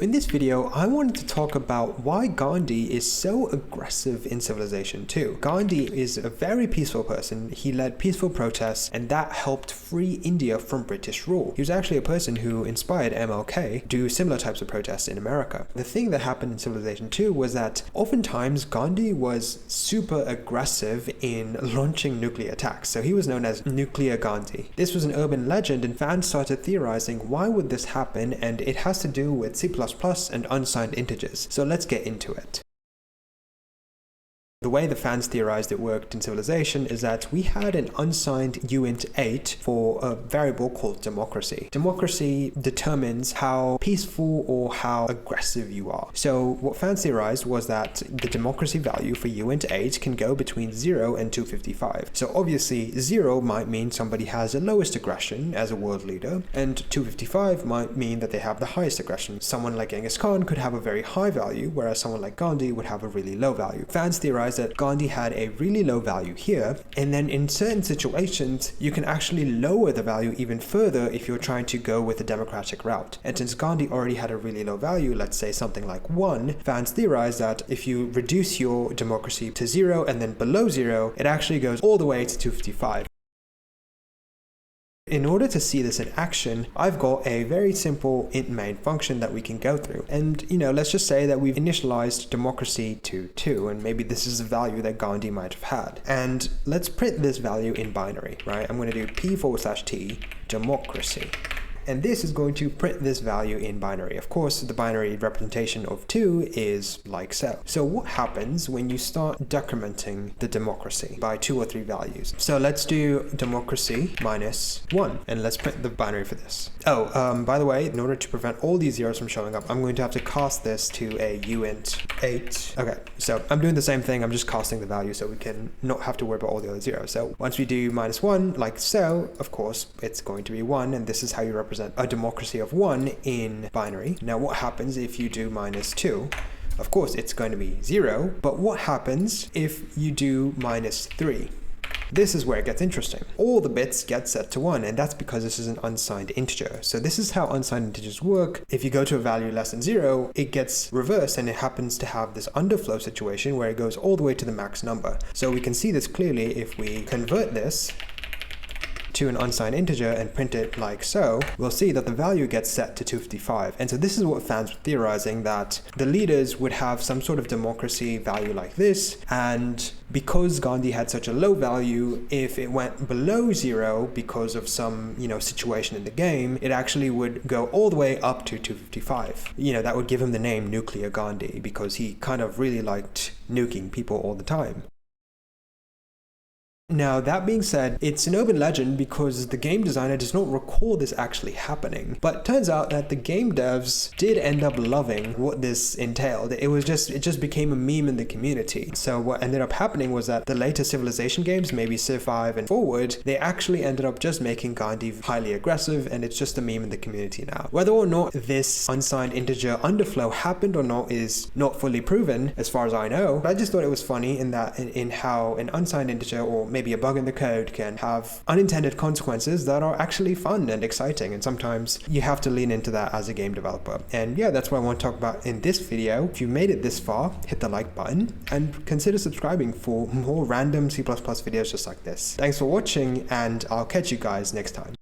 In this video, I wanted to talk about why Gandhi is so aggressive in Civilization 2. Gandhi is a very peaceful person. He led peaceful protests, and that helped free India from British rule. He was actually a person who inspired MLK do similar types of protests in America. The thing that happened in Civilization 2 was that oftentimes Gandhi was super aggressive in launching nuclear attacks. So he was known as Nuclear Gandhi. This was an urban legend, and fans started theorizing why would this happen, and it has to do with C++ and unsigned integers. So let's get into it. The way the fans theorized it worked in Civilization is that we had an unsigned uint8 for a variable called democracy. Democracy determines how peaceful or how aggressive you are. So what fans theorized was that the democracy value for uint8 can go between 0 and 255. So obviously 0 might mean somebody has the lowest aggression as a world leader, and 255 might mean that they have the highest aggression. Someone like Genghis Khan could have a very high value, whereas someone like Gandhi would have a really low value. Fans theorized that Gandhi had a really low value here, and then in certain situations you can actually lower the value even further if you're trying to go with a democratic route. And since Gandhi already had a really low value, let's say something like 1, fans theorize that if you reduce your democracy to 0 and then below 0, it actually goes all the way to 255. In order to see this in action, I've got a very simple int main function that we can go through. And, let's just say that we've initialized democracy to 2, and maybe this is a value that Gandhi might have had. And let's print this value in binary, right? I'm going to do p/t democracy. And this is going to print this value in binary. Of course, the binary representation of 2 is like so. So what happens when you start decrementing the democracy by 2 or 3 values? So let's do democracy minus 1, and let's print the binary for this. By the way, in order to prevent all these zeros from showing up, I'm going to have to cast this to a uint8. Okay, so I'm doing the same thing. I'm just casting the value so we can not have to worry about all the other zeros. So once we do minus 1, like so, of course, it's going to be 1, and this is how you represent a democracy of 1 in binary. Now what happens if you do minus 2? Of course it's going to be 0, but what happens if you do minus 3? This is where it gets interesting. All the bits get set to 1, and that's because this is an unsigned integer. So this is how unsigned integers work. If you go to a value less than 0, it gets reversed, and it happens to have this underflow situation where it goes all the way to the max number. So we can see this clearly if we convert this to an unsigned integer and print it like so, we'll see that the value gets set to 255. And so this is what fans were theorizing, that the leaders would have some sort of democracy value like this, and because Gandhi had such a low value, if it went below 0 because of some, situation in the game, it actually would go all the way up to 255. That would give him the name Nuclear Gandhi, because he kind of really liked nuking people all the time. Now, that being said, it's an urban legend because the game designer does not recall this actually happening. But it turns out that the game devs did end up loving what this entailed. It just became a meme in the community. So what ended up happening was that the later Civilization games, maybe Civ 5 and forward, they actually ended up just making Gandhi highly aggressive, and it's just a meme in the community now. Whether or not this unsigned integer underflow happened or not is not fully proven, as far as I know. But I just thought it was funny in how an unsigned integer, or maybe a bug in the code, can have unintended consequences that are actually fun and exciting, and sometimes you have to lean into that as a game developer. And yeah, that's what I want to talk about in this video. If you made it this far, hit the like button and consider subscribing for more random C++ videos just like this. Thanks for watching, and I'll catch you guys next time.